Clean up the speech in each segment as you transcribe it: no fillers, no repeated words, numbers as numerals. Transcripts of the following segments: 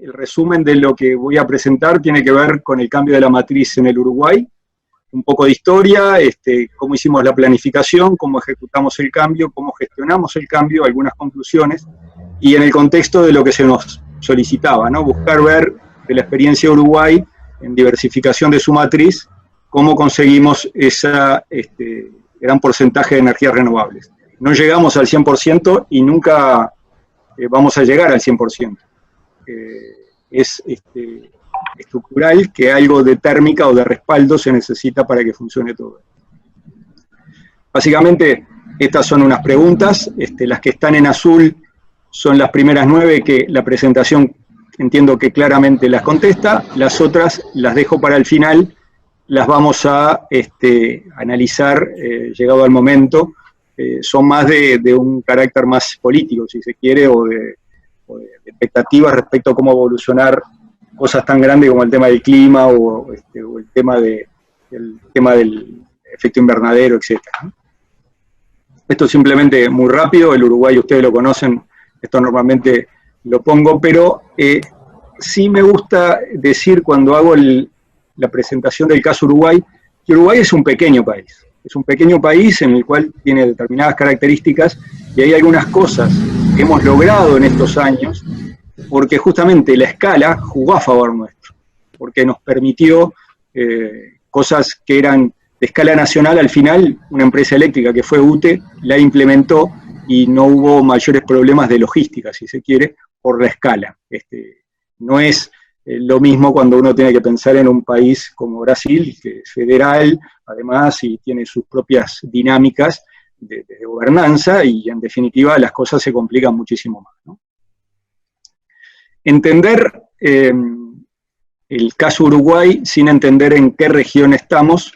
el resumen de lo que voy a presentar tiene que ver con el cambio de la matriz en el Uruguay, un poco de historia, cómo hicimos la planificación, cómo ejecutamos el cambio, cómo gestionamos el cambio, algunas conclusiones, y en el contexto de lo que se nos solicitaba, ¿no? Buscar ver de la experiencia de Uruguay en diversificación de su matriz, cómo conseguimos ese gran porcentaje de energías renovables. No llegamos al 100% y nunca vamos a llegar al 100%. Es estructural que algo de térmica o de respaldo se necesita para que funcione todo. Básicamente, estas son unas preguntas, las que están en azul son las primeras 9 que la presentación entiendo que claramente las contesta, las otras las dejo para el final, las vamos a analizar llegado al momento, son más de un carácter más político, si se quiere, o de expectativas respecto a cómo evolucionar cosas tan grandes como el tema del clima o el tema del efecto invernadero, etc. Esto simplemente muy rápido, el Uruguay ustedes lo conocen, esto normalmente lo pongo, pero sí me gusta decir cuando hago la presentación del caso Uruguay, que Uruguay es un pequeño país. Es un pequeño país en el cual tiene determinadas características y hay algunas cosas que hemos logrado en estos años porque justamente la escala jugó a favor nuestro, porque nos permitió cosas que eran de escala nacional. Al final, una empresa eléctrica que fue UTE la implementó y no hubo mayores problemas de logística, si se quiere, por la escala. No es lo mismo cuando uno tiene que pensar en un país como Brasil, que es federal, además, y tiene sus propias dinámicas de gobernanza, y en definitiva las cosas se complican muchísimo más, ¿no? Entender el caso Uruguay sin entender en qué región estamos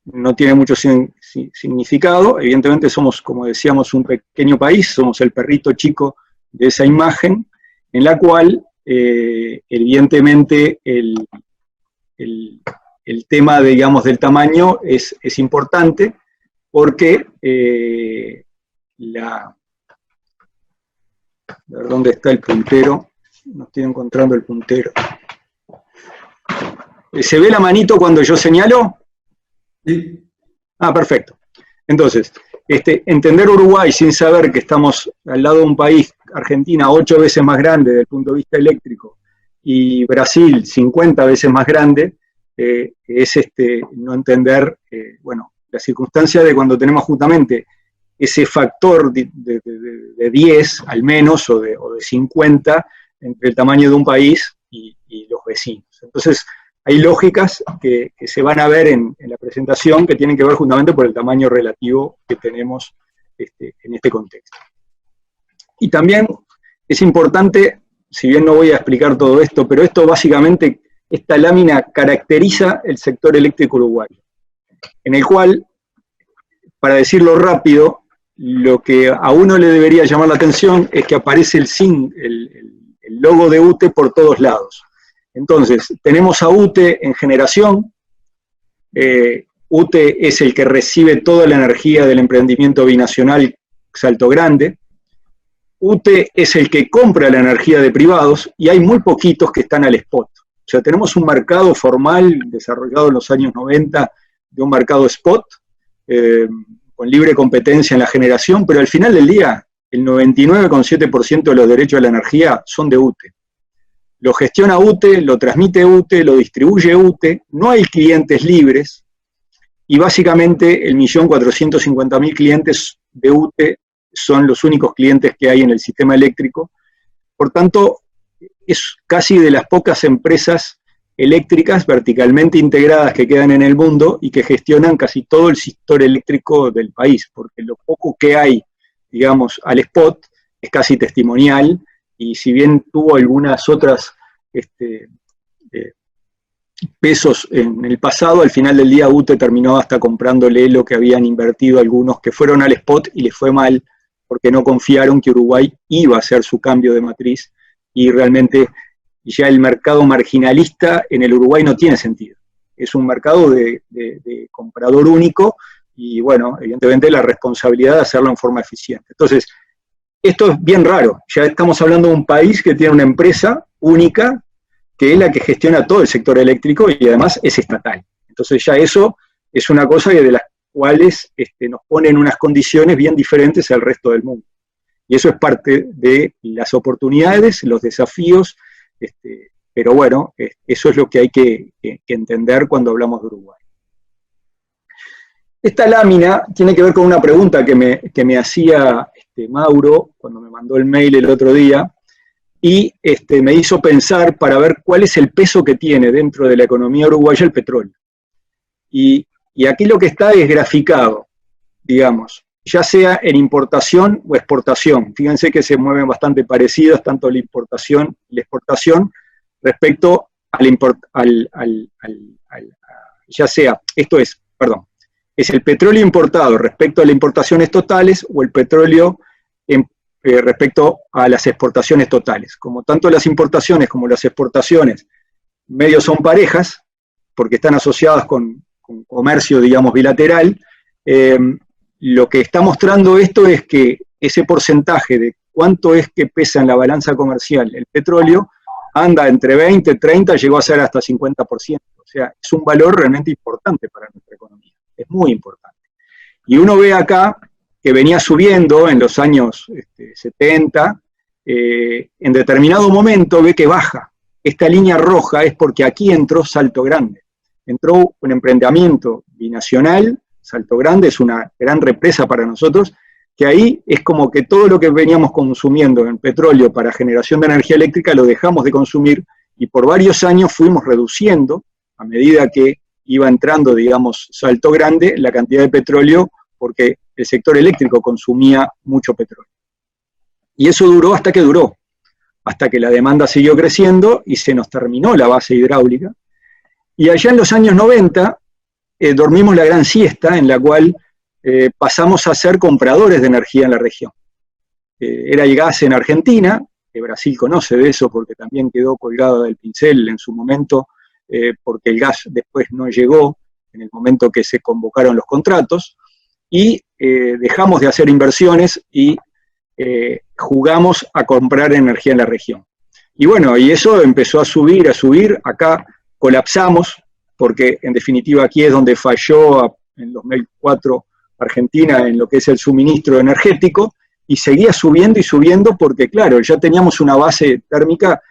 no tiene mucho significado. Evidentemente somos, como decíamos, un pequeño país, somos el perrito chico de esa imagen, en la cual evidentemente el tema, digamos, del tamaño es importante, porque a ver, ¿dónde está el puntero? No estoy encontrando el puntero. ¿Se ve la manito cuando yo señalo? Sí. Ah, perfecto. Entonces, entender Uruguay sin saber que estamos al lado de un país, Argentina, 8 veces más grande desde el punto de vista eléctrico, y Brasil, 50 veces más grande, es no entender, bueno, la circunstancia de cuando tenemos justamente ese factor de 10 al menos, o de 50, entre el tamaño de un país y los vecinos. Entonces, hay lógicas que se van a ver en la presentación que tienen que ver justamente por el tamaño relativo que tenemos en este contexto. Y también es importante, si bien no voy a explicar todo esto, pero esto básicamente, esta lámina caracteriza el sector eléctrico uruguayo, en el cual, para decirlo rápido, lo que a uno le debería llamar la atención es que aparece el logo de UTE por todos lados. Entonces, tenemos a UTE en generación. UTE es el que recibe toda la energía del emprendimiento binacional Salto Grande. UTE es el que compra la energía de privados, y hay muy poquitos que están al spot. O sea, tenemos un mercado formal desarrollado en los años 90, de un mercado spot, con libre competencia en la generación, pero al final del día, el 99,7% de los derechos a la energía son de UTE. Lo gestiona UTE, lo transmite UTE, lo distribuye UTE, no hay clientes libres, y básicamente el 1.450.000 clientes de UTE son los únicos clientes que hay en el sistema eléctrico. Por tanto, es casi de las pocas empresas eléctricas verticalmente integradas que quedan en el mundo y que gestionan casi todo el sector eléctrico del país, porque lo poco que hay, digamos, al spot es casi testimonial, y si bien tuvo algunas otras pesos en el pasado, al final del día UTE terminó hasta comprándole lo que habían invertido algunos que fueron al spot y les fue mal, porque no confiaron que Uruguay iba a hacer su cambio de matriz, y realmente ya el mercado marginalista en el Uruguay no tiene sentido. Es un mercado de comprador único, y bueno, evidentemente la responsabilidad de hacerlo en forma eficiente. Entonces, Esto es bien raro, ya estamos hablando de un país que tiene una empresa única, que es la que gestiona todo el sector eléctrico y además es estatal. Entonces ya eso es una cosa de las cuales nos pone en unas condiciones bien diferentes al resto del mundo. Y eso es parte de las oportunidades, los desafíos, pero bueno, eso es lo que hay que entender cuando hablamos de Uruguay. Esta lámina tiene que ver con una pregunta que me hacía Mauro cuando me mandó el mail el otro día, y me hizo pensar para ver cuál es el peso que tiene dentro de la economía uruguaya el petróleo. Y aquí lo que está es graficado, digamos, ya sea en importación o exportación. Fíjense que se mueven bastante parecidas tanto la importación y la exportación respecto ya sea, esto es, perdón, es el petróleo importado respecto a las importaciones totales o el petróleo respecto a las exportaciones totales. Como tanto las importaciones como las exportaciones medio son parejas, porque están asociadas con comercio, digamos, bilateral, lo que está mostrando esto es que ese porcentaje de cuánto es que pesa en la balanza comercial el petróleo anda entre 20, 30, llegó a ser hasta 50%. O sea, es un valor realmente importante para nuestra economía, es muy importante. Y uno ve acá que venía subiendo en los años 70, en determinado momento ve que baja. Esta línea roja es porque aquí entró Salto Grande. Entró un emprendimiento binacional, Salto Grande es una gran represa para nosotros, que ahí es como que todo lo que veníamos consumiendo en petróleo para generación de energía eléctrica lo dejamos de consumir y por varios años fuimos reduciendo, a medida que iba entrando, digamos, Salto Grande, la cantidad de petróleo, porque el sector eléctrico consumía mucho petróleo. Y eso duró hasta que duró, hasta que la demanda siguió creciendo y se nos terminó la base hidráulica. Y allá en los años 90 dormimos la gran siesta en la cual pasamos a ser compradores de energía en la región. Era el gas en Argentina, que Brasil conoce de eso porque también quedó colgado del pincel en su momento, porque el gas después no llegó en el momento que se convocaron los contratos, y dejamos de hacer inversiones y jugamos a comprar energía en la región. Y bueno, y eso empezó a subir, acá colapsamos, porque en definitiva aquí es donde falló en 2004 Argentina en lo que es el suministro energético, y seguía subiendo y subiendo porque, claro, ya teníamos una base térmica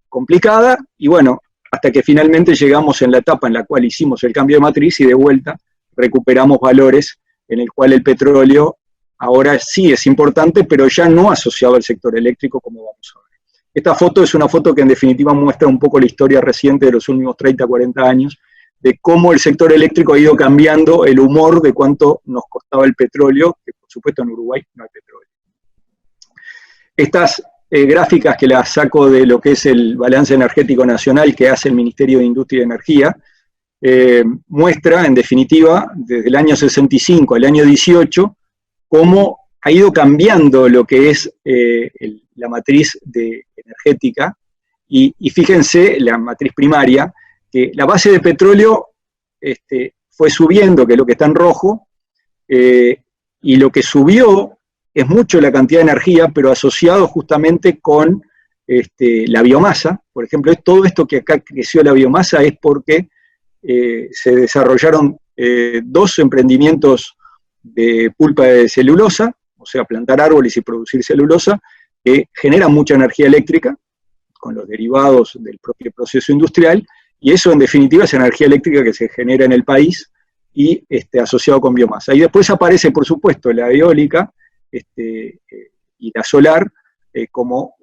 complicada, y bueno, hasta que finalmente llegamos en la etapa en la cual hicimos el cambio de matriz y de vuelta recuperamos valores en el cual el petróleo ahora sí es importante, pero ya no asociado al sector eléctrico como vamos a ver. Esta foto es una foto que en definitiva muestra un poco la historia reciente de los últimos 30, 40 años, de cómo el sector eléctrico ha ido cambiando el humor de cuánto nos costaba el petróleo, que por supuesto en Uruguay no hay petróleo. Estas gráficas que las saco de lo que es el balance energético nacional que hace el Ministerio de Industria y Energía, muestra en definitiva desde el año 65 al año 18 cómo ha ido cambiando lo que es la matriz energética, y fíjense la matriz primaria, que la base de petróleo fue subiendo, que es lo que está en rojo, y lo que subió es mucho la cantidad de energía, pero asociado justamente con la biomasa. Por ejemplo, todo esto que acá creció la biomasa es porque se desarrollaron 2 emprendimientos de pulpa de celulosa, o sea, plantar árboles y producir celulosa, que generan mucha energía eléctrica, con los derivados del propio proceso industrial, y eso en definitiva es energía eléctrica que se genera en el país y asociado con biomasa. Y después aparece, por supuesto, la eólica y la solar como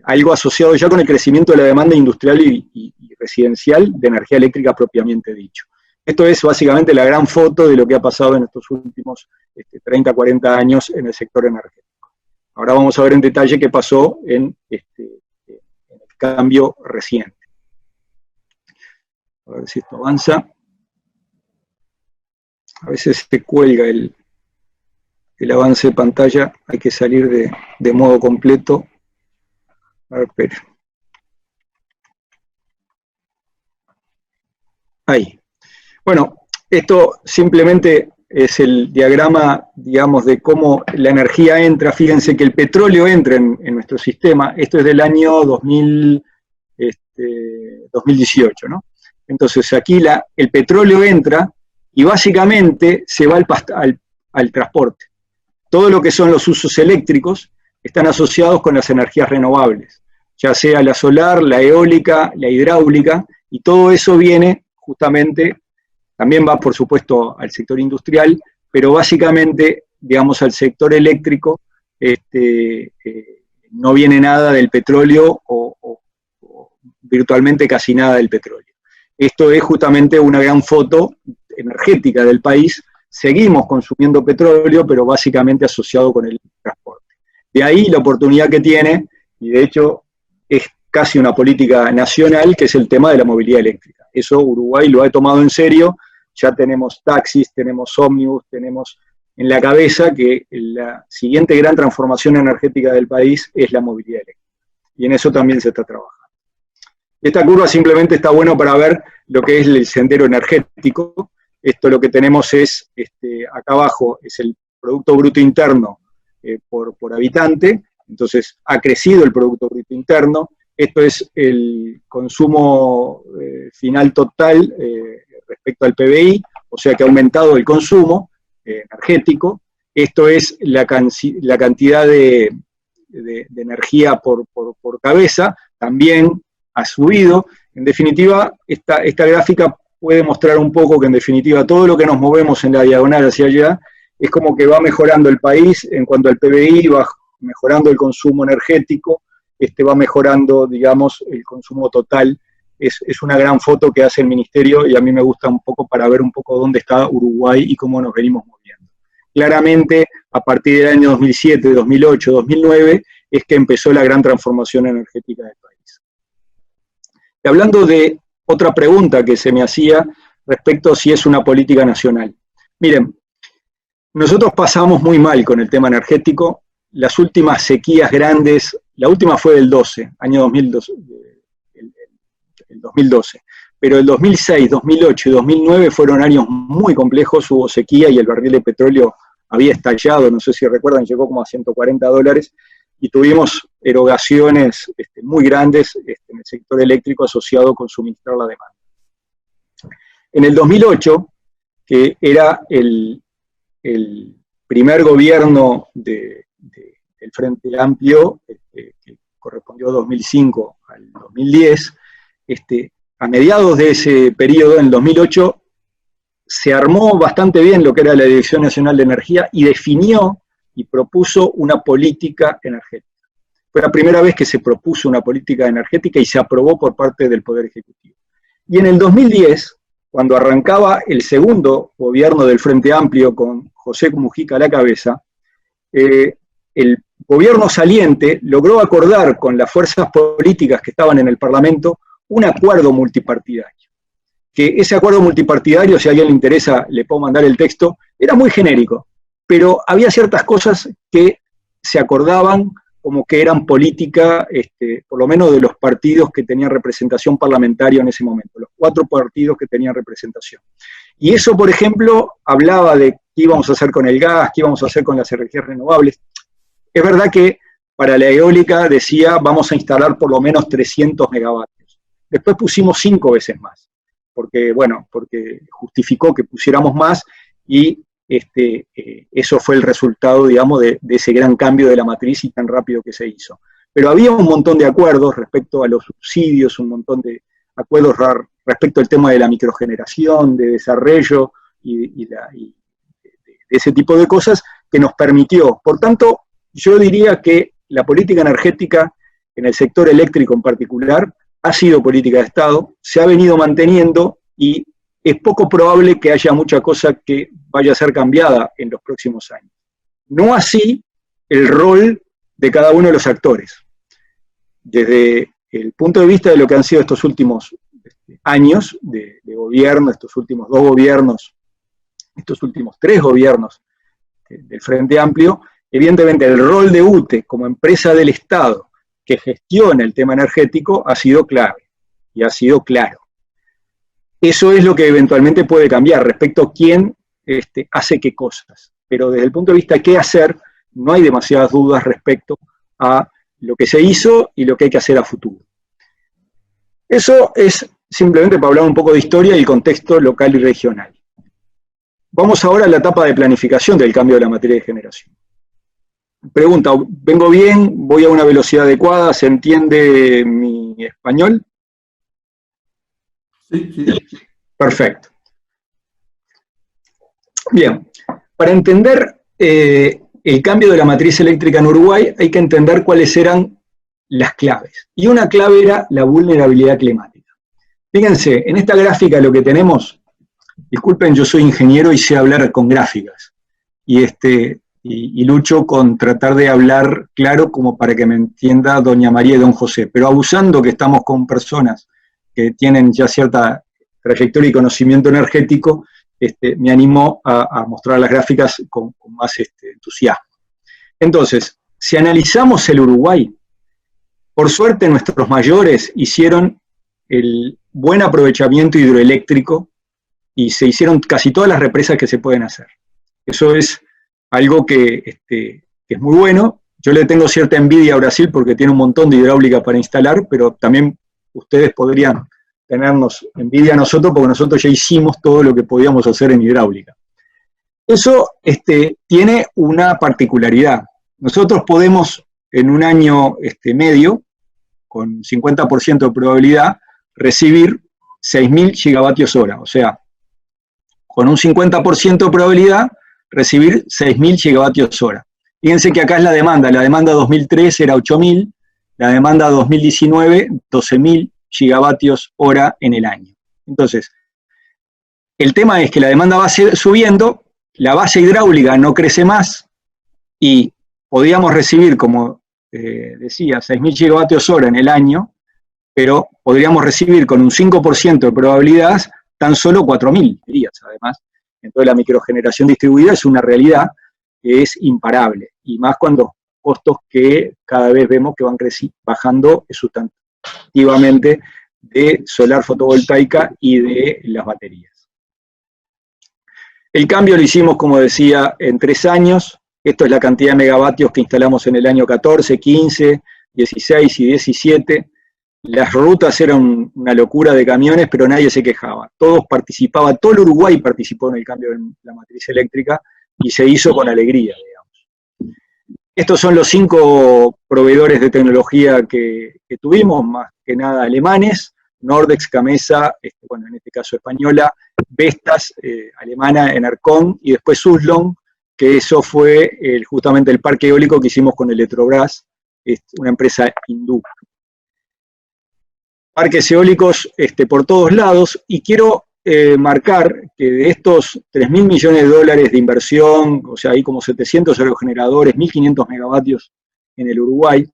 algo asociado ya con el crecimiento de la demanda industrial y residencial de energía eléctrica propiamente dicho. Esto es básicamente la gran foto de lo que ha pasado en estos últimos 30, 40 años en el sector energético. Ahora vamos a ver en detalle qué pasó en el cambio reciente. A ver si esto avanza. A veces se cuelga el avance de pantalla, hay que salir de modo completo. A ver, espera. Ahí. Bueno, esto simplemente es el diagrama, digamos, de cómo la energía entra. Fíjense que el petróleo entra en nuestro sistema. Esto es del año 2018, ¿no? Entonces aquí el petróleo entra y básicamente se va al transporte. Todo lo que son los usos eléctricos están asociados con las energías renovables, ya sea la solar, la eólica, la hidráulica, y todo eso viene justamente, también va por supuesto al sector industrial, pero básicamente, digamos, al sector eléctrico no viene nada del petróleo o virtualmente casi nada del petróleo. Esto es justamente una gran foto energética del país. Seguimos consumiendo petróleo, pero básicamente asociado con el transporte. De ahí la oportunidad que tiene, y de hecho es casi una política nacional, que es el tema de la movilidad eléctrica. Eso Uruguay lo ha tomado en serio, ya tenemos taxis, tenemos ómnibus, tenemos en la cabeza que la siguiente gran transformación energética del país es la movilidad eléctrica. Y en eso también se está trabajando. Esta curva simplemente está bueno para ver lo que es el sendero energético. Esto lo que tenemos es, acá abajo, es el Producto Bruto Interno por habitante, entonces ha crecido el Producto Bruto Interno. Esto es el consumo final total respecto al PBI, o sea que ha aumentado el consumo energético. Esto es la cantidad de energía por cabeza, también ha subido. En definitiva, esta gráfica puede mostrar un poco que en definitiva todo lo que nos movemos en la diagonal hacia allá es como que va mejorando el país en cuanto al PBI, va mejorando el consumo energético, va mejorando, digamos, el consumo total. Es una gran foto que hace el Ministerio y a mí me gusta un poco para ver un poco dónde está Uruguay y cómo nos venimos moviendo. Claramente, a partir del año 2007, 2008, 2009, es que empezó la gran transformación energética del país. Y hablando de otra pregunta que se me hacía respecto a si es una política nacional. Miren, nosotros pasamos muy mal con el tema energético. Las últimas sequías grandes, la última fue del 12, año 2012, el 2012, pero el 2006, 2008 y 2009 fueron años muy complejos, hubo sequía y el barril de petróleo había estallado, no sé si recuerdan, llegó como a $140, y tuvimos erogaciones muy grandes en el sector eléctrico asociado con suministrar la demanda. En el 2008, que era el primer gobierno del Frente Amplio, que correspondió 2005 al 2010, a mediados de ese periodo, en el 2008, se armó bastante bien lo que era la Dirección Nacional de Energía y definió y propuso una política energética. Fue la primera vez que se propuso una política energética y se aprobó por parte del Poder Ejecutivo. Y en el 2010, cuando arrancaba el segundo gobierno del Frente Amplio con José Mujica a la cabeza, el gobierno saliente logró acordar con las fuerzas políticas que estaban en el Parlamento un acuerdo multipartidario. Que ese acuerdo multipartidario, si a alguien le interesa, le puedo mandar el texto, era muy genérico, pero había ciertas cosas que se acordaban como que eran política, por lo menos de los partidos que tenían representación parlamentaria en ese momento, los 4 partidos que tenían representación. Y eso, por ejemplo, hablaba de qué íbamos a hacer con el gas, qué íbamos a hacer con las energías renovables. Es verdad que para la eólica decía, vamos a instalar por lo menos 300 megavatios. Después pusimos 5 veces más, porque justificó que pusiéramos más y eso fue el resultado, digamos, de ese gran cambio de la matriz y tan rápido que se hizo. Pero había un montón de acuerdos respecto a los subsidios, un montón de acuerdos respecto al tema de la microgeneración, de desarrollo y de ese tipo de cosas que nos permitió. Por tanto, yo diría que la política energética en el sector eléctrico en particular ha sido política de Estado, se ha venido manteniendo y es poco probable que haya mucha cosa que vaya a ser cambiada en los próximos años. No así el rol de cada uno de los actores. Desde el punto de vista de lo que han sido estos últimos años de gobierno, estos últimos 2 gobiernos, estos últimos 3 gobiernos del Frente Amplio, evidentemente el rol de UTE como empresa del Estado que gestiona el tema energético ha sido clave y ha sido claro. Eso es lo que eventualmente puede cambiar respecto a quién hace qué cosas. Pero desde el punto de vista de qué hacer, no hay demasiadas dudas respecto a lo que se hizo y lo que hay que hacer a futuro. Eso es simplemente para hablar un poco de historia y el contexto local y regional. Vamos ahora a la etapa de planificación del cambio de la materia de generación. Pregunta, ¿vengo bien? ¿Voy a una velocidad adecuada? ¿Se entiende mi español? Sí, sí. Perfecto. Bien, para entender el cambio de la matriz eléctrica en Uruguay hay que entender cuáles eran las claves. Y una clave era la vulnerabilidad climática. Fíjense, en esta gráfica lo que tenemos, disculpen, yo soy ingeniero y sé hablar con gráficas, y lucho con tratar de hablar claro como para que me entienda doña María y don José, pero abusando que estamos con personas que tienen ya cierta trayectoria y conocimiento energético, me animó a mostrar las gráficas con más entusiasmo. Entonces, si analizamos el Uruguay, por suerte nuestros mayores hicieron el buen aprovechamiento hidroeléctrico y se hicieron casi todas las represas que se pueden hacer. Eso es algo que es muy bueno. Yo le tengo cierta envidia a Brasil porque tiene un montón de hidráulica para instalar, pero también ustedes podrían tenernos envidia a nosotros porque nosotros ya hicimos todo lo que podíamos hacer en hidráulica. Eso tiene una particularidad. Nosotros podemos en un año medio, con 50% de probabilidad, recibir 6.000 gigavatios hora, o sea, con un 50% de probabilidad, recibir 6.000 gigavatios hora. Fíjense que acá es la demanda 2003 era 8.000, la demanda 2019, 12.000 gigavatios hora en el año. Entonces, el tema es que la demanda va subiendo, la base hidráulica no crece más, y podíamos recibir, como decía, 6.000 gigavatios hora en el año, pero podríamos recibir con un 5% de probabilidad tan solo 4.000 días, además. Entonces la microgeneración distribuida es una realidad que es imparable, y más cuando costos que cada vez vemos que van bajando sustantivamente de solar fotovoltaica y de las baterías. El cambio lo hicimos, como decía, en 3 años. Esto es la cantidad de megavatios que instalamos en el año 14, 15, 16 y 17. Las rutas eran una locura de camiones, pero nadie se quejaba. Todos participaban, todo el Uruguay participó en el cambio de la matriz eléctrica y se hizo con alegría, digamos. Estos son los 5 proveedores de tecnología que tuvimos, más que nada alemanes: Nordex, Gamesa, bueno, en este caso española, Vestas, alemana, Enercon, y después Suslon, que eso fue justamente el parque eólico que hicimos con Electrobras, una empresa hindú. Parques eólicos por todos lados, y quiero marcar que de estos 3.000 millones de dólares de inversión, o sea, hay como 700 aerogeneradores, 1.500 megavatios en el Uruguay,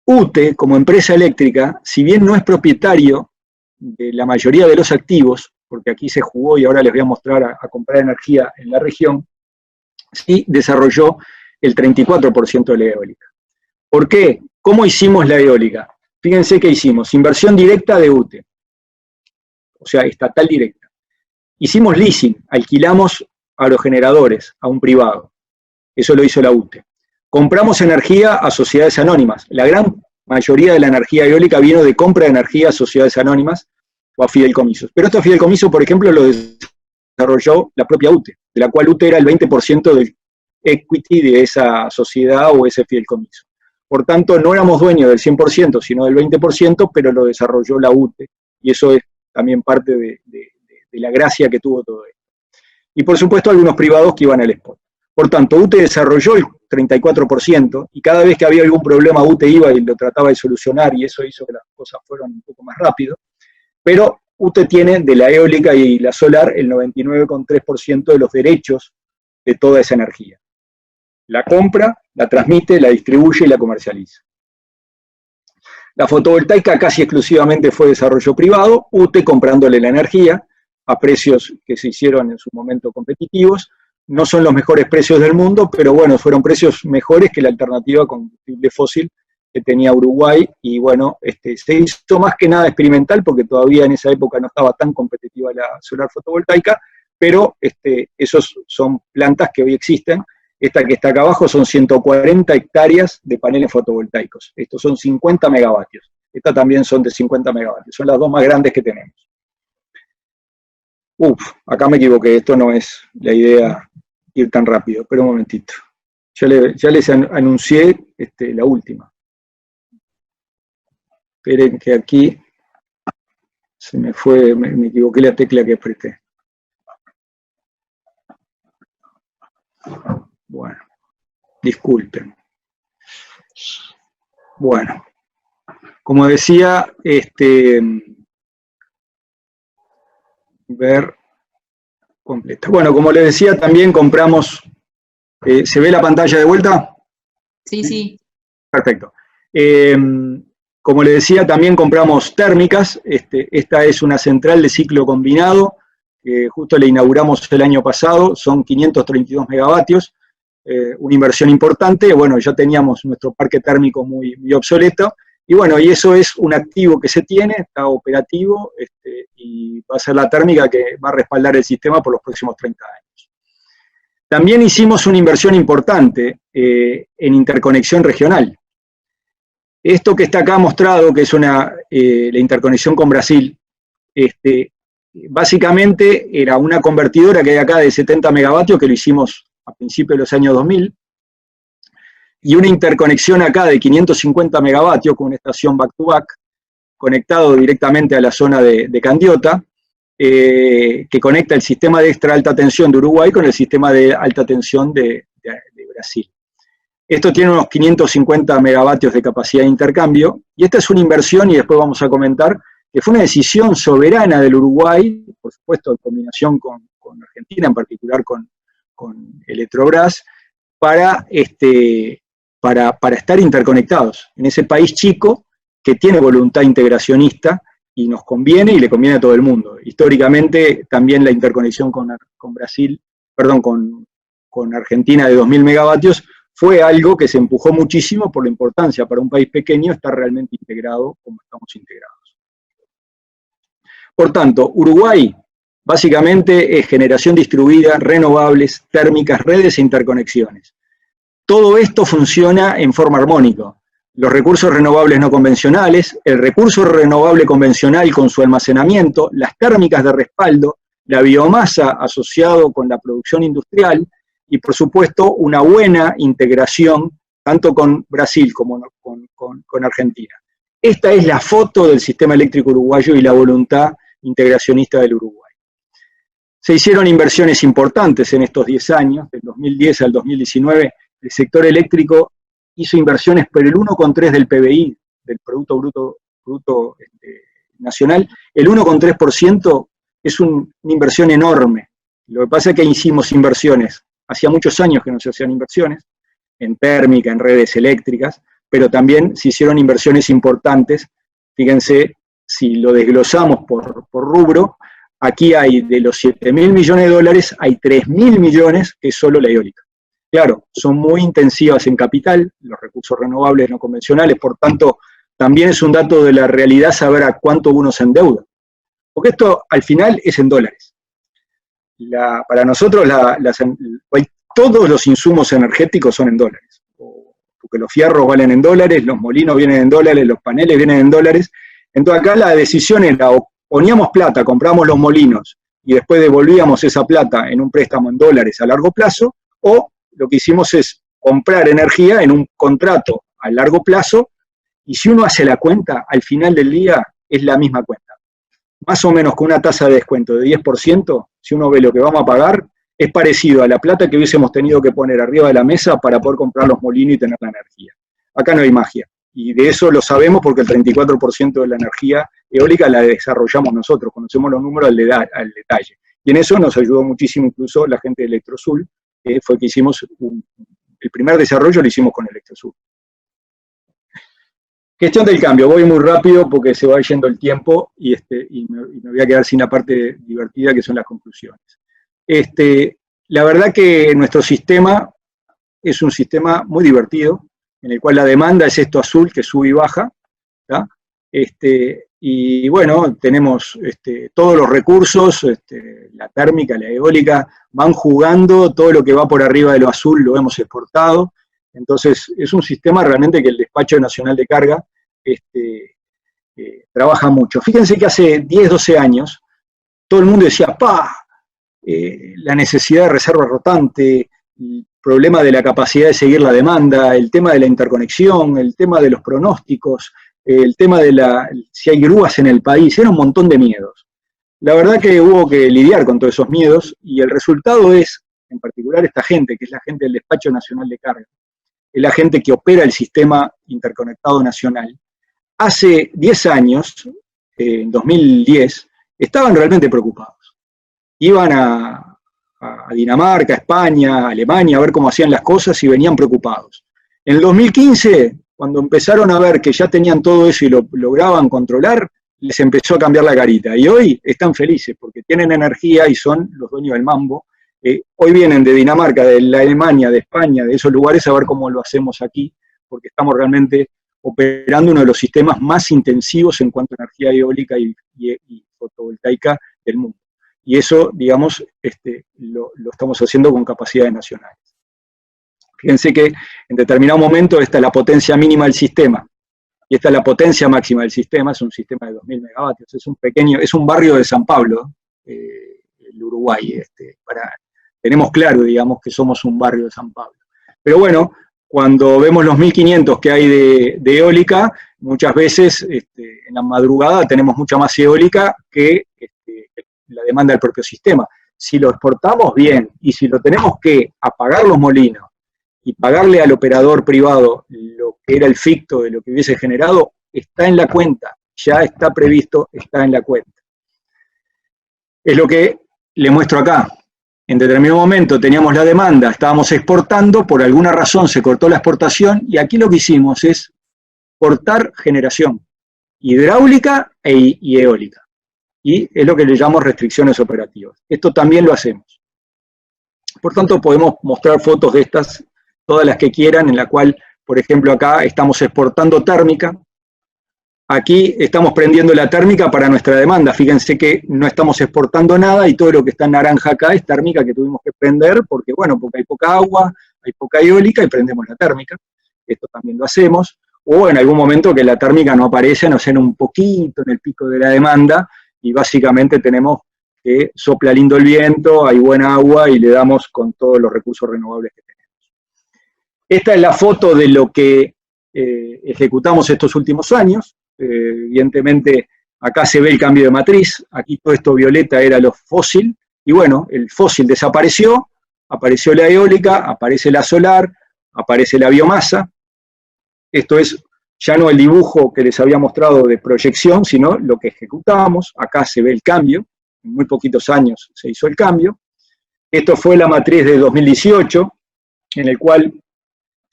UTE, como empresa eléctrica, si bien no es propietario de la mayoría de los activos, porque aquí se jugó y ahora les voy a mostrar a comprar energía en la región, sí desarrolló el 34% de la eólica. ¿Por qué? ¿Cómo hicimos la eólica? Fíjense que hicimos inversión directa de UTE, o sea, estatal directa. Hicimos leasing, alquilamos aerogeneradores a un privado, eso lo hizo la UTE. Compramos energía a sociedades anónimas. La gran mayoría de la energía eólica vino de compra de energía a sociedades anónimas o a fideicomisos. Pero estos fideicomisos, por ejemplo, lo desarrolló la propia UTE, de la cual UTE era el 20% del equity de esa sociedad o ese fideicomiso. Por tanto, no éramos dueños del 100%, sino del 20%, pero lo desarrolló la UTE, y eso es también parte de la gracia que tuvo todo esto. Y por supuesto, algunos privados que iban al spot. Por tanto, UTE desarrolló el 34%, y cada vez que había algún problema, UTE iba y lo trataba de solucionar, y eso hizo que las cosas fueran un poco más rápido. Pero UTE tiene de la eólica y la solar el 99,3% de los derechos de toda esa energía. La compra, la transmite, la distribuye y la comercializa. La fotovoltaica casi exclusivamente fue desarrollo privado, UTE comprándole la energía a precios que se hicieron en su momento competitivos. No son los mejores precios del mundo, pero bueno, fueron precios mejores que la alternativa combustible fósil que tenía Uruguay, y bueno, se hizo más que nada experimental porque todavía en esa época no estaba tan competitiva la solar fotovoltaica, pero esos son plantas que hoy existen. Esta que está acá abajo son 140 hectáreas de paneles fotovoltaicos. Estos son 50 megavatios. Estas también son de 50 megavatios. Son las dos más grandes que tenemos. Acá me equivoqué. Esto no es la idea ir tan rápido. Espera un momentito. Ya les anuncié la última. Esperen que aquí se me fue, me equivoqué la tecla que apreté. Bueno, disculpen. Bueno, como decía, ver completa. Bueno, como les decía, también compramos, ¿se ve la pantalla de vuelta? Sí, sí. Perfecto. Como les decía, también compramos térmicas. Esta es una central de ciclo combinado, justo la inauguramos el año pasado, son 532 megavatios, una inversión importante. Bueno, ya teníamos nuestro parque térmico muy obsoleto, y bueno, y eso es un activo que se tiene, está operativo, y va a ser la térmica que va a respaldar el sistema por los próximos 30 años. También hicimos una inversión importante en interconexión regional. Esto que está acá mostrado, que es la interconexión con Brasil, básicamente era una convertidora que hay acá de 70 megavatios, que lo hicimos a principios de los años 2000, y una interconexión acá de 550 megavatios con una estación back-to-back, conectado directamente a la zona de Candiota, que conecta el sistema de extra alta tensión de Uruguay con el sistema de alta tensión de Brasil. Esto tiene unos 550 megavatios de capacidad de intercambio, y esta es una inversión, y después vamos a comentar, que fue una decisión soberana del Uruguay, por supuesto en combinación con Argentina, en particular con Electrobras, para estar interconectados en ese país chico que tiene voluntad integracionista y nos conviene y le conviene a todo el mundo. Históricamente también la interconexión con Argentina de 2.000 megavatios fue algo que se empujó muchísimo por la importancia para un país pequeño estar realmente integrado como estamos integrados. Por tanto, Uruguay básicamente es generación distribuida, renovables, térmicas, redes e interconexiones. Todo esto funciona en forma armónica. Los recursos renovables no convencionales, el recurso renovable convencional con su almacenamiento, las térmicas de respaldo, la biomasa asociado con la producción industrial y, por supuesto, una buena integración tanto con Brasil como con Argentina. Esta es la foto del sistema eléctrico uruguayo y la voluntad integracionista del Uruguay. Se hicieron inversiones importantes en estos 10 años, del 2010 al 2019, el sector eléctrico hizo inversiones por el 1,3 del PBI, del Producto Bruto Nacional. El 1,3% es una inversión enorme. Lo que pasa es que hicimos inversiones, hacía muchos años que no se hacían inversiones, en térmica, en redes eléctricas, pero también se hicieron inversiones importantes. Fíjense, si lo desglosamos por rubro, aquí hay de los 7.000 millones de dólares, hay 3.000 millones que es solo la eólica. Claro, son muy intensivas en capital, los recursos renovables no convencionales, por tanto, también es un dato de la realidad saber a cuánto uno se endeuda. Porque esto al final es en dólares. Para nosotros todos los insumos energéticos son en dólares. Porque los fierros valen en dólares, los molinos vienen en dólares, los paneles vienen en dólares. Entonces acá la decisión era o poníamos plata, compramos los molinos y después devolvíamos esa plata en un préstamo en dólares a largo plazo, o lo que hicimos es comprar energía en un contrato a largo plazo, y si uno hace la cuenta, al final del día es la misma cuenta. Más o menos con una tasa de descuento de 10%, si uno ve lo que vamos a pagar, es parecido a la plata que hubiésemos tenido que poner arriba de la mesa para poder comprar los molinos y tener la energía. Acá no hay magia, y de eso lo sabemos porque el 34% de la energía eólica la desarrollamos nosotros, conocemos los números al detalle. Y en eso nos ayudó muchísimo incluso la gente de Electrosul, que fue que hicimos el primer desarrollo lo hicimos con Electrosul. Gestión del cambio, voy muy rápido porque se va yendo el tiempo y me voy a quedar sin la parte divertida que son las conclusiones. La verdad que nuestro sistema es un sistema muy divertido, en el cual la demanda es esto azul que sube y baja, ¿tá? Y bueno, tenemos todos los recursos, la térmica, la eólica, van jugando, todo lo que va por arriba de lo azul lo hemos exportado. Entonces, es un sistema realmente que el Despacho Nacional de Carga trabaja mucho. Fíjense que hace 10, 12 años, todo el mundo decía, la necesidad de reserva rotante, el problema de la capacidad de seguir la demanda, el tema de la interconexión, el tema de los pronósticos, el tema de si hay grúas en el país, era un montón de miedos. La verdad que hubo que lidiar con todos esos miedos y el resultado es, en particular esta gente, que es la gente del Despacho Nacional de Carga, es la gente que opera el sistema interconectado nacional. Hace 10 años, en 2010, estaban realmente preocupados. Iban a Dinamarca, a España, a Alemania, a ver cómo hacían las cosas y venían preocupados. En el 2015, cuando empezaron a ver que ya tenían todo eso y lo lograban controlar, les empezó a cambiar la carita. Y hoy están felices porque tienen energía y son los dueños del mambo. Hoy vienen de Dinamarca, de la Alemania, de España, de esos lugares a ver cómo lo hacemos aquí, porque estamos realmente operando uno de los sistemas más intensivos en cuanto a energía eólica y fotovoltaica del mundo. Y eso, digamos, lo estamos haciendo con capacidades nacionales. Fíjense que en determinado momento esta es la potencia mínima del sistema, y esta es la potencia máxima del sistema, es un sistema de 2000 megavatios, es un barrio de San Pablo, el Uruguay, tenemos claro, digamos, que somos un barrio de San Pablo. Pero bueno, cuando vemos los 1500 que hay de eólica, muchas veces en la madrugada tenemos mucha más eólica que la demanda del propio sistema. Si lo exportamos, bien, y si lo tenemos que apagar los molinos y pagarle al operador privado lo que era el ficto de lo que hubiese generado, está en la cuenta, ya está previsto, está en la cuenta. Es lo que le muestro acá. En determinado momento teníamos la demanda, estábamos exportando, por alguna razón se cortó la exportación, y aquí lo que hicimos es cortar generación hidráulica y eólica. Y es lo que le llamamos restricciones operativas. Esto también lo hacemos. Por tanto, podemos mostrar fotos de estas, todas las que quieran, en la cual, por ejemplo, acá estamos exportando térmica. Aquí estamos prendiendo la térmica para nuestra demanda. Fíjense que no estamos exportando nada y todo lo que está en naranja acá es térmica que tuvimos que prender porque, bueno, porque hay poca agua, hay poca eólica y prendemos la térmica. Esto también lo hacemos. O en algún momento que la térmica no aparece, nos en un poquito en el pico de la demanda y básicamente tenemos que sopla lindo el viento, hay buena agua y le damos con todos los recursos renovables que tenemos. Esta es la foto de lo que ejecutamos estos últimos años. Evidentemente acá se ve el cambio de matriz, aquí todo esto violeta era lo fósil, y bueno, el fósil desapareció, apareció la eólica, aparece la solar, aparece la biomasa. Esto es ya no el dibujo que les había mostrado de proyección, sino lo que ejecutamos. Acá se ve el cambio, en muy poquitos años se hizo el cambio. Esto fue la matriz de 2018, en el cual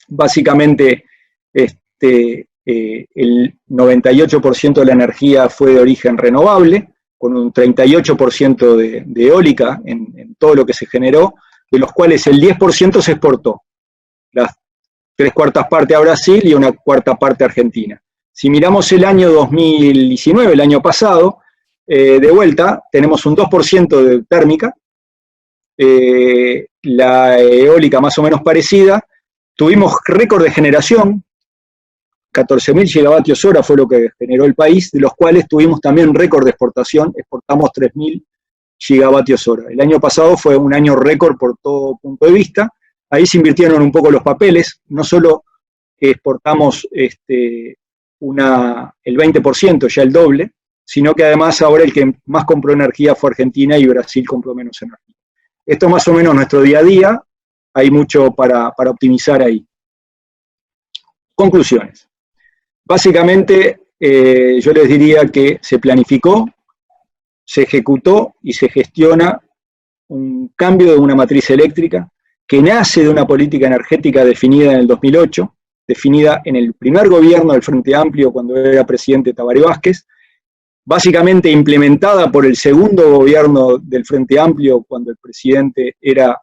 básicamente el 98% de la energía fue de origen renovable, con un 38% de eólica en todo lo que se generó, de los cuales el 10% se exportó, las 3/4 partes a Brasil y una 1/4 parte a Argentina. Si miramos el año 2019, el año pasado, de vuelta, tenemos un 2% de térmica, la eólica más o menos parecida, tuvimos récord de generación, 14.000 gigavatios hora fue lo que generó el país, de los cuales tuvimos también récord de exportación, exportamos 3.000 gigavatios hora. El año pasado fue un año récord por todo punto de vista, ahí se invirtieron un poco los papeles, no solo que exportamos el 20%, ya el doble, sino que además ahora el que más compró energía fue Argentina y Brasil compró menos energía. Esto es más o menos nuestro día a día, hay mucho para optimizar ahí. Conclusiones. Básicamente, yo les diría que se planificó, se ejecutó y se gestiona un cambio de una matriz eléctrica que nace de una política energética definida en el 2008, definida en el primer gobierno del Frente Amplio cuando era presidente Tabaré Vázquez, básicamente implementada por el segundo gobierno del Frente Amplio cuando el presidente era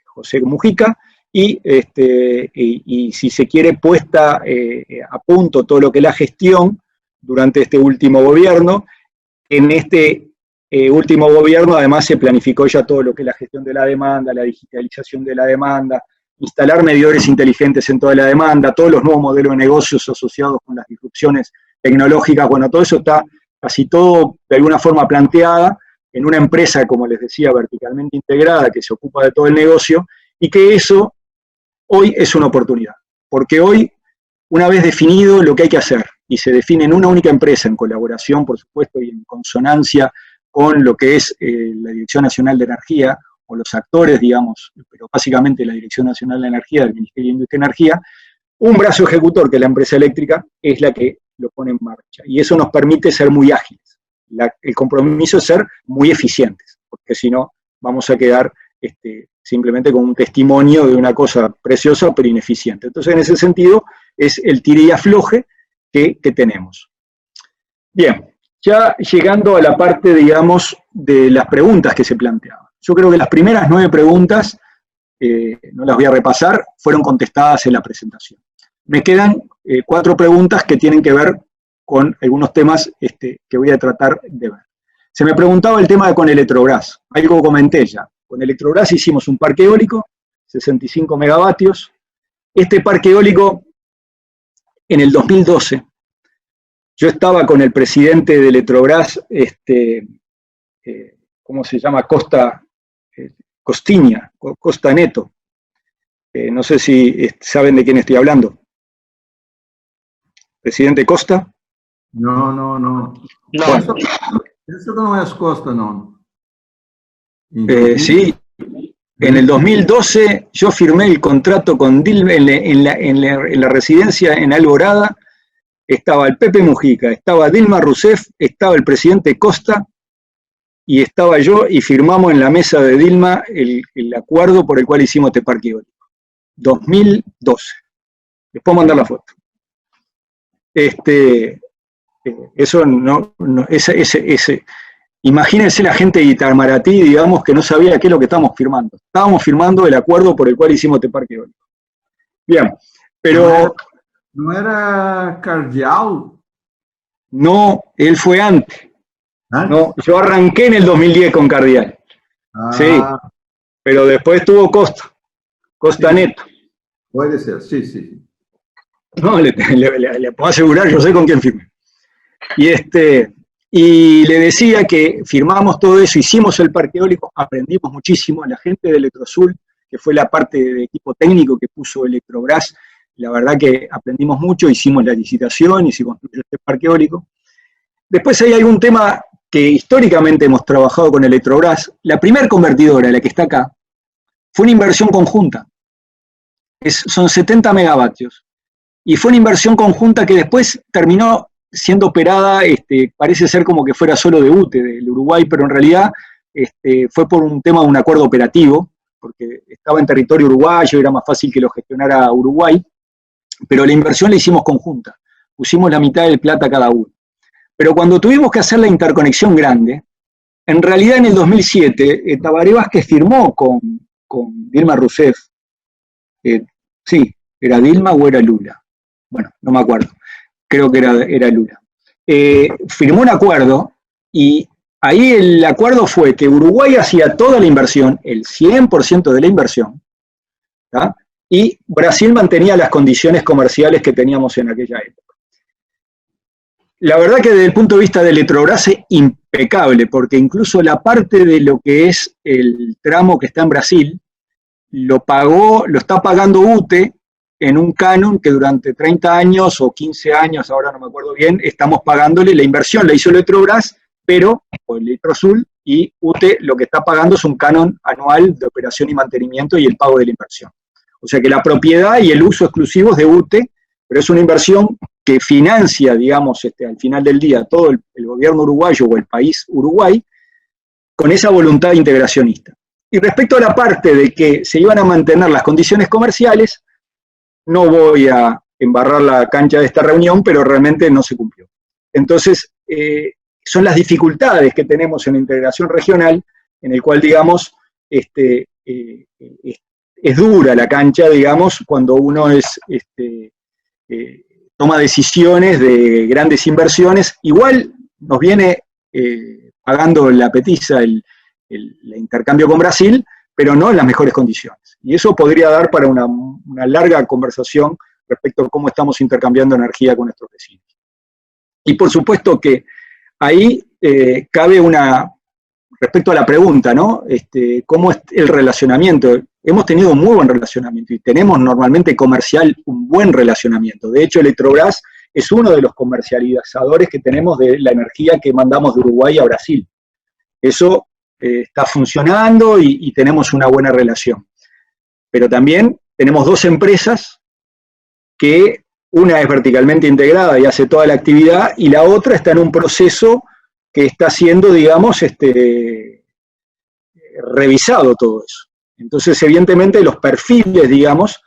José Mujica, y si se quiere, puesta a punto todo lo que es la gestión durante este último gobierno. En este último gobierno, además, se planificó ya todo lo que es la gestión de la demanda, la digitalización de la demanda, instalar medidores inteligentes en toda la demanda, todos los nuevos modelos de negocios asociados con las disrupciones tecnológicas. Bueno, todo eso está casi todo de alguna forma planteada en una empresa, como les decía, verticalmente integrada, que se ocupa de todo el negocio, y que eso hoy es una oportunidad, porque hoy, una vez definido lo que hay que hacer, y se define en una única empresa, en colaboración, por supuesto, y en consonancia con lo que es la Dirección Nacional de Energía, o los actores, digamos, pero básicamente la Dirección Nacional de Energía, del Ministerio de Industria y Energía, un brazo ejecutor, que es la empresa eléctrica, es la que lo pone en marcha. Y eso nos permite ser muy ágiles. El compromiso es ser muy eficientes, porque si no, vamos a quedar simplemente con un testimonio de una cosa preciosa, pero ineficiente. Entonces, en ese sentido, es el tire y afloje que tenemos. Bien, ya llegando a la parte, digamos, de las preguntas que se planteaban. Yo creo que las primeras 9 preguntas, no las voy a repasar, fueron contestadas en la presentación. Me quedan 4 preguntas que tienen que ver con algunos temas que voy a tratar de ver. Se me preguntaba el tema con Electrobras, algo comenté ya. Con Electrobras hicimos un parque eólico, 65 megavatios. Este parque eólico, en el 2012, yo estaba con el presidente de Electrobras, ¿cómo se llama? Costa Neto. No sé si saben de quién estoy hablando. ¿Presidente Costa? No. Bueno. Eso no es Costa, no. Sí, en el 2012 yo firmé el contrato con Dilma en la residencia en Alborada. Estaba el Pepe Mujica, estaba Dilma Rousseff, estaba el presidente Costa y estaba yo, y firmamos en la mesa de Dilma el acuerdo por el cual hicimos este parque eólico. 2012. Les puedo mandar la foto. Eso imagínense la gente de Itamaraty, digamos, que no sabía qué es lo que estábamos firmando. Estábamos firmando el acuerdo por el cual hicimos este parque eólico. Bien, pero... ¿No era Cardial? No, él fue antes. No, yo arranqué en el 2010 con Cardial. Sí, pero después tuvo Costa Neto. Puede ser, sí. No, le puedo asegurar, yo sé con quién firmé. Y le decía que firmamos todo eso, hicimos el parque eólico, aprendimos muchísimo. La gente de Electrosul, que fue la parte del equipo técnico que puso Electrobras, la verdad que aprendimos mucho, hicimos la licitación y se construyó este parque eólico. Después hay algún tema que históricamente hemos trabajado con Electrobras. La primera convertidora, la que está acá, fue una inversión conjunta. Son 70 megavatios. Y fue una inversión conjunta que después terminó siendo operada, parece ser como que fuera solo de UTE, del Uruguay, pero en realidad fue por un tema de un acuerdo operativo, porque estaba en territorio uruguayo, era más fácil que lo gestionara Uruguay, pero la inversión la hicimos conjunta, pusimos la mitad del plata cada uno. Pero cuando tuvimos que hacer la interconexión grande, en realidad en el 2007, Tabaré Vázquez firmó con Dilma Rousseff, sí, ¿era Dilma o era Lula? Bueno, no me acuerdo, creo que era Lula. Firmó un acuerdo y ahí el acuerdo fue que Uruguay hacía toda la inversión, el 100% de la inversión, ¿tá? Y Brasil mantenía las condiciones comerciales que teníamos en aquella época. La verdad que desde el punto de vista de Electrobras es impecable, porque incluso la parte de lo que es el tramo que está en Brasil, lo está pagando UTE en un canon que durante 30 años o 15 años, ahora no me acuerdo bien, estamos pagándole. La inversión la hizo Electrobras, pero por Electrosul, y UTE lo que está pagando es un canon anual de operación y mantenimiento y el pago de la inversión. O sea que la propiedad y el uso exclusivos de UTE, pero es una inversión que financia, digamos, al final del día todo el gobierno uruguayo o el país Uruguay, con esa voluntad integracionista. Y respecto a la parte de que se iban a mantener las condiciones comerciales, no voy a embarrar la cancha de esta reunión, pero realmente no se cumplió. Entonces, son las dificultades que tenemos en la integración regional, en el cual, digamos, es dura la cancha, digamos, cuando uno toma decisiones de grandes inversiones. Igual nos viene pagando la petiza el intercambio con Brasil, pero no en las mejores condiciones. Y eso podría dar para una larga conversación respecto a cómo estamos intercambiando energía con nuestros vecinos. Y por supuesto que ahí cabe respecto a la pregunta, ¿no? ¿Cómo es el relacionamiento? Hemos tenido un muy buen relacionamiento y tenemos normalmente comercial un buen relacionamiento. De hecho, Electrobras es uno de los comercializadores que tenemos de la energía que mandamos de Uruguay a Brasil. Eso está funcionando y tenemos una buena relación. Pero también tenemos dos empresas que una es verticalmente integrada y hace toda la actividad, y la otra está en un proceso que está siendo, digamos, revisado todo eso. Entonces, evidentemente, los perfiles, digamos,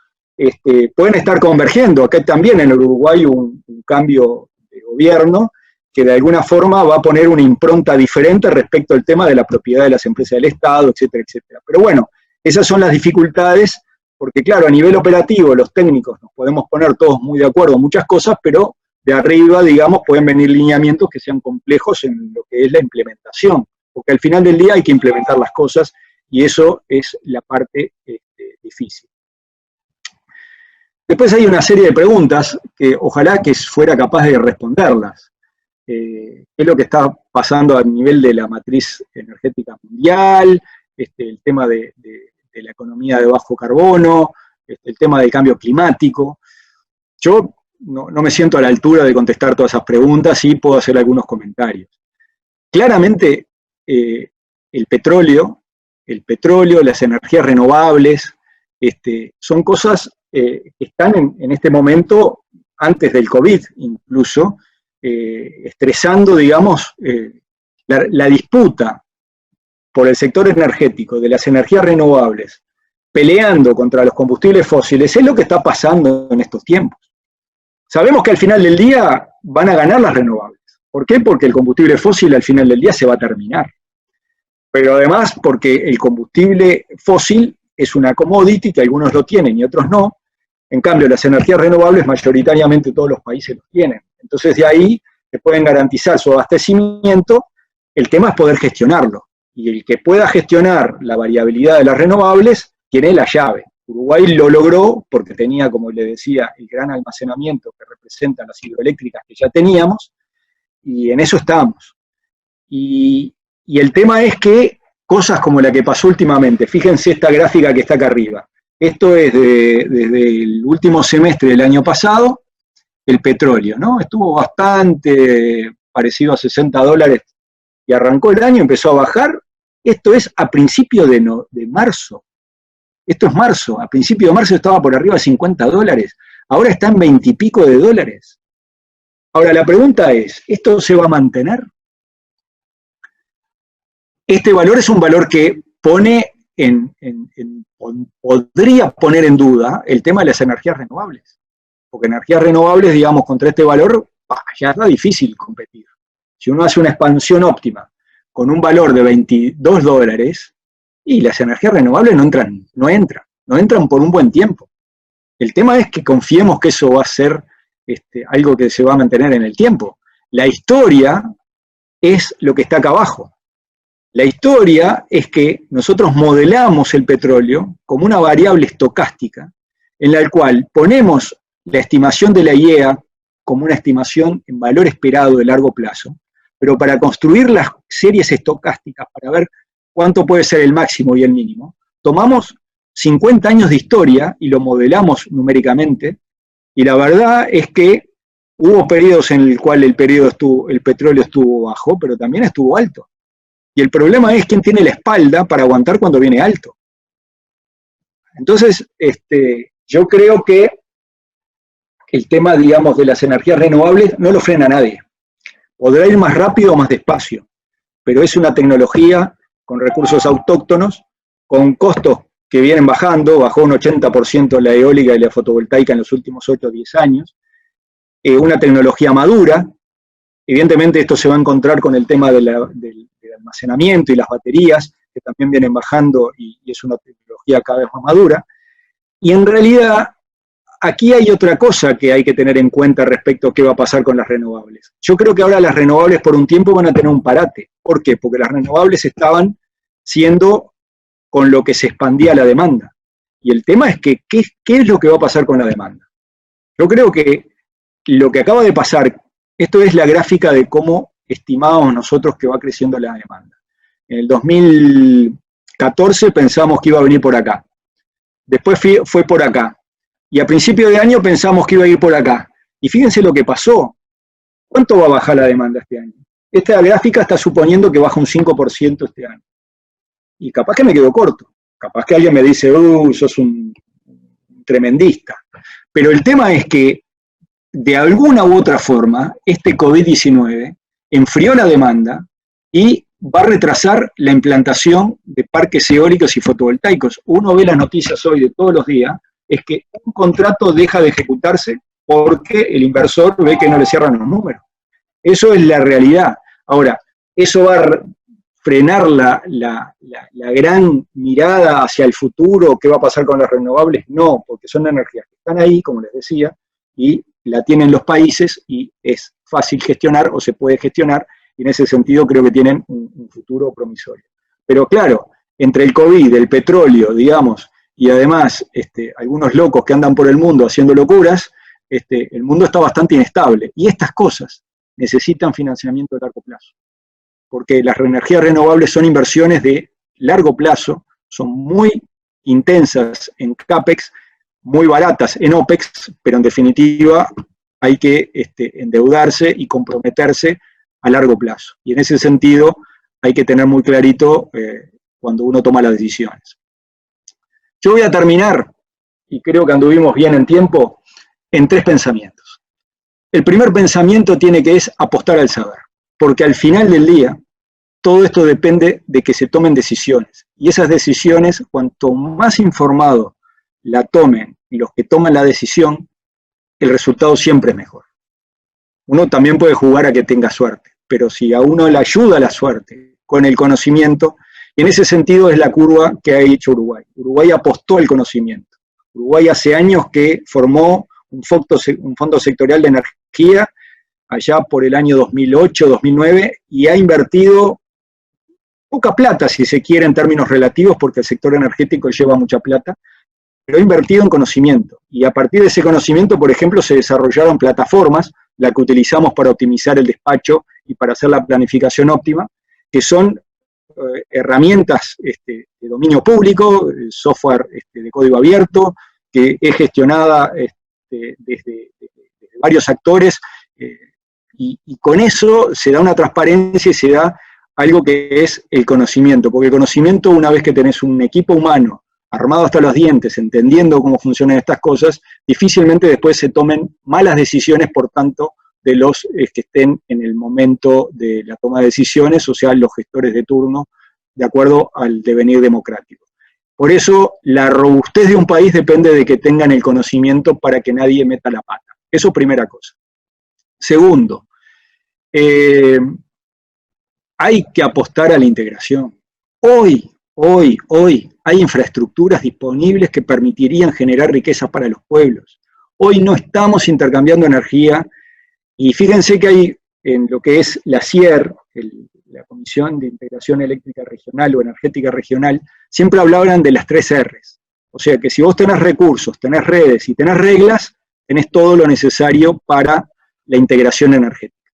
pueden estar convergiendo. Acá también en Uruguay un cambio de gobierno que de alguna forma va a poner una impronta diferente respecto al tema de la propiedad de las empresas del Estado, etcétera, etcétera. Pero bueno, esas son las dificultades, porque claro, a nivel operativo, los técnicos nos podemos poner todos muy de acuerdo en muchas cosas, pero de arriba, digamos, pueden venir lineamientos que sean complejos en lo que es la implementación, porque al final del día hay que implementar las cosas, y eso es la parte difícil. Después hay una serie de preguntas que ojalá que fuera capaz de responderlas. ¿Qué es lo que está pasando a nivel de la matriz energética mundial? El tema de la economía de bajo carbono, el tema del cambio climático. Yo no me siento a la altura de contestar todas esas preguntas, y puedo hacer algunos comentarios. Claramente, el petróleo, las energías renovables, son cosas que están en este momento, antes del COVID incluso, estresando, digamos, la disputa por el sector energético de las energías renovables, peleando contra los combustibles fósiles, es lo que está pasando en estos tiempos. Sabemos que al final del día van a ganar las renovables. ¿Por qué? Porque el combustible fósil al final del día se va a terminar. Pero además porque el combustible fósil es una commodity que algunos lo tienen y otros no. En cambio, las energías renovables mayoritariamente todos los países los tienen. Entonces de ahí se pueden garantizar su abastecimiento. El tema es poder gestionarlo. Y el que pueda gestionar la variabilidad de las renovables tiene la llave. Uruguay lo logró porque tenía, como le decía, el gran almacenamiento que representan las hidroeléctricas que ya teníamos, y en eso estamos. Y el tema es que cosas como la que pasó últimamente, fíjense esta gráfica que está acá arriba, esto es desde el último semestre del año pasado, el petróleo, ¿no? Estuvo bastante parecido a $60 y arrancó el año, empezó a bajar. Esto es a principio de marzo. Esto es marzo, a principio de marzo estaba por arriba de $50, ahora está en 20 y pico de dólares. Ahora la pregunta es, ¿esto se va a mantener? Este valor es un valor que pone podría poner en duda el tema de las energías renovables, porque energías renovables, digamos, contra este valor, ya está difícil competir. Si uno hace una expansión óptima con un valor de $22, y las energías renovables no entran por un buen tiempo. El tema es que confiemos que eso va a ser algo que se va a mantener en el tiempo. La historia es lo que está acá abajo. La historia es que nosotros modelamos el petróleo como una variable estocástica, en la cual ponemos la estimación de la IEA como una estimación en valor esperado de largo plazo, pero para construir las series estocásticas, para ver cuánto puede ser el máximo y el mínimo, tomamos 50 años de historia y lo modelamos numéricamente, y la verdad es que hubo periodos en el cual el petróleo estuvo bajo, pero también estuvo alto. Y el problema es quién tiene la espalda para aguantar cuando viene alto. Entonces, yo creo que el tema, digamos, de las energías renovables no lo frena nadie. Podrá ir más rápido o más despacio, pero es una tecnología con recursos autóctonos, con costos que vienen bajando, bajó un 80% la eólica y la fotovoltaica en los últimos 8 o 10 años, una tecnología madura. Evidentemente esto se va a encontrar con el tema del almacenamiento y las baterías, que también vienen bajando y es una tecnología cada vez más madura, Y en realidad, aquí hay otra cosa que hay que tener en cuenta respecto a qué va a pasar con las renovables. Yo creo que ahora las renovables por un tiempo van a tener un parate. ¿Por qué? Porque las renovables estaban siendo con lo que se expandía la demanda. Y el tema es que, ¿qué es lo que va a pasar con la demanda? Yo creo que lo que acaba de pasar, esto es la gráfica de cómo estimábamos nosotros que va creciendo la demanda. En el 2014 pensamos que iba a venir por acá. Después fue por acá. Y a principio de año pensamos que iba a ir por acá. Y fíjense lo que pasó. ¿Cuánto va a bajar la demanda este año? Esta gráfica está suponiendo que baja un 5% este año. Y capaz que me quedo corto. Capaz que alguien me dice, sos un tremendista. Pero el tema es que, de alguna u otra forma, este COVID-19 enfrió la demanda y va a retrasar la implantación de parques eólicos y fotovoltaicos. Uno ve las noticias hoy de todos los días, es que un contrato deja de ejecutarse porque el inversor ve que no le cierran los números. Eso es la realidad. Ahora, ¿eso va a frenar la gran mirada hacia el futuro? ¿Qué va a pasar con las renovables? No, porque son energías que están ahí, como les decía, y la tienen los países y es fácil gestionar o se puede gestionar, y en ese sentido creo que tienen un futuro promisorio. Pero claro, entre el COVID, el petróleo, digamos, y además algunos locos que andan por el mundo haciendo locuras, el mundo está bastante inestable. Y estas cosas necesitan financiamiento de largo plazo. Porque las energías renovables son inversiones de largo plazo, son muy intensas en CAPEX, muy baratas en OPEX, pero en definitiva hay que endeudarse y comprometerse a largo plazo. Y en ese sentido hay que tener muy clarito cuando uno toma las decisiones. Yo voy a terminar, y creo que anduvimos bien en tiempo, en 3 pensamientos. El primer pensamiento es apostar al saber, porque al final del día todo esto depende de que se tomen decisiones, y esas decisiones, cuanto más informado la tomen los que toman la decisión, el resultado siempre es mejor. Uno también puede jugar a que tenga suerte, pero si a uno le ayuda la suerte con el conocimiento, y en ese sentido es la curva que ha hecho Uruguay. Uruguay apostó al conocimiento. Uruguay hace años que formó un fondo sectorial de energía, allá por el año 2008, 2009, y ha invertido poca plata, si se quiere, en términos relativos, porque el sector energético lleva mucha plata, pero ha invertido en conocimiento. Y a partir de ese conocimiento, por ejemplo, se desarrollaron plataformas, la que utilizamos para optimizar el despacho y para hacer la planificación óptima, que son herramientas de dominio público, software de código abierto, que es gestionada desde varios actores, y con eso se da una transparencia y se da algo que es el conocimiento, porque el conocimiento, una vez que tenés un equipo humano armado hasta los dientes, entendiendo cómo funcionan estas cosas, difícilmente después se tomen malas decisiones, por tanto, de los que estén en el momento de la toma de decisiones, o sea, los gestores de turno, de acuerdo al devenir democrático. Por eso, la robustez de un país depende de que tengan el conocimiento para que nadie meta la pata. Eso primera cosa. Segundo, hay que apostar a la integración. Hoy hay infraestructuras disponibles que permitirían generar riqueza para los pueblos. Hoy no estamos intercambiando energía, y fíjense que hay en lo que es la CIER, la Comisión de Integración Eléctrica Regional o Energética Regional, siempre hablaban de las 3 R's. O sea que si vos tenés recursos, tenés redes y tenés reglas, tenés todo lo necesario para la integración energética.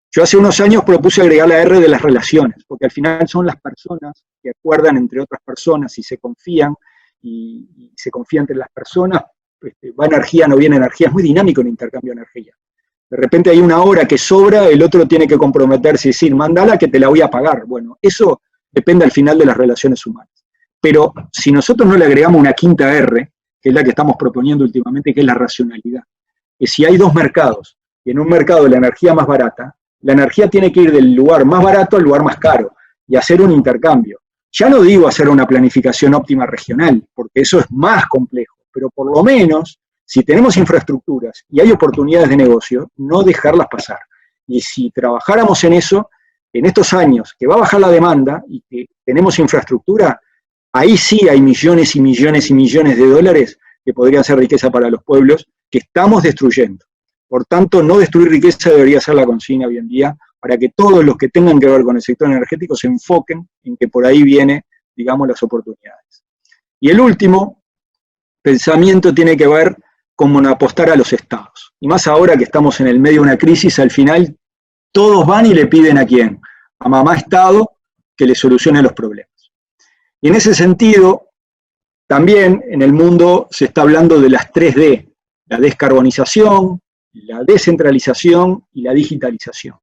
Yo hace unos años propuse agregar la R de las relaciones, porque al final son las personas que acuerdan entre otras personas y se confían entre las personas, va energía, no viene energía, es muy dinámico el intercambio de energía. De repente hay una hora que sobra, el otro tiene que comprometerse y decir, mandala que te la voy a pagar. Bueno, eso depende al final de las relaciones humanas. Pero si nosotros no le agregamos una 5ª R, que es la que estamos proponiendo últimamente, que es la racionalidad, que si hay 2 mercados, y en un mercado la energía más barata, la energía tiene que ir del lugar más barato al lugar más caro, y hacer un intercambio. Ya no digo hacer una planificación óptima regional, porque eso es más complejo, pero por lo menos, si tenemos infraestructuras y hay oportunidades de negocio, no dejarlas pasar. Y si trabajáramos en eso, en estos años que va a bajar la demanda y que tenemos infraestructura, ahí sí hay millones y millones y millones de dólares que podrían ser riqueza para los pueblos, que estamos destruyendo. Por tanto, no destruir riqueza debería ser la consigna hoy en día, para que todos los que tengan que ver con el sector energético se enfoquen en que por ahí viene, digamos, las oportunidades. Y el último pensamiento tiene que ver con apostar a los estados. Y más ahora que estamos en el medio de una crisis, al final todos van y le piden ¿a quién? A mamá Estado que le solucione los problemas. Y en ese sentido, también en el mundo se está hablando de las 3D, la descarbonización, la descentralización y la digitalización.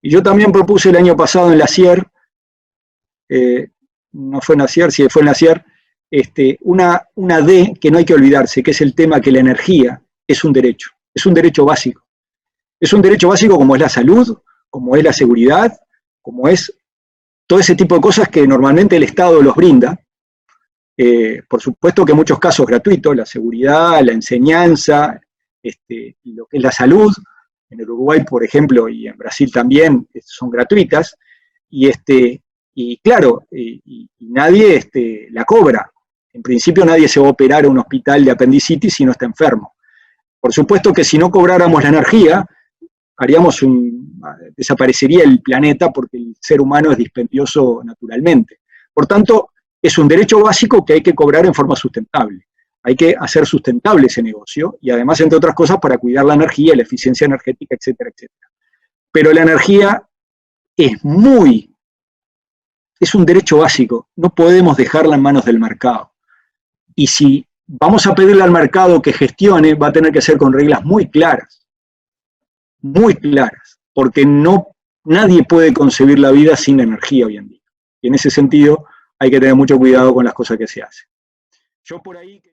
Y yo también propuse el año pasado en la CIER, no fue en la CIER, sí fue en la CIER, una D que no hay que olvidarse, que es el tema que la energía es un derecho básico. Es un derecho básico como es la salud, como es la seguridad, como es todo ese tipo de cosas que normalmente el Estado los brinda. Por supuesto que en muchos casos gratuitos, la seguridad, la enseñanza, lo que es la salud, en el Uruguay, por ejemplo, y en Brasil también, son gratuitas, y claro, y nadie la cobra. En principio nadie se va a operar a un hospital de apendicitis si no está enfermo. Por supuesto que si no cobráramos la energía, desaparecería el planeta porque el ser humano es dispendioso naturalmente. Por tanto, es un derecho básico que hay que cobrar en forma sustentable. Hay que hacer sustentable ese negocio y además, entre otras cosas, para cuidar la energía, la eficiencia energética, etcétera, etcétera. Pero la energía es un derecho básico, no podemos dejarla en manos del mercado. Y si vamos a pedirle al mercado que gestione, va a tener que ser con reglas muy claras, porque nadie puede concebir la vida sin energía hoy en día. Y en ese sentido hay que tener mucho cuidado con las cosas que se hacen. Yo por ahí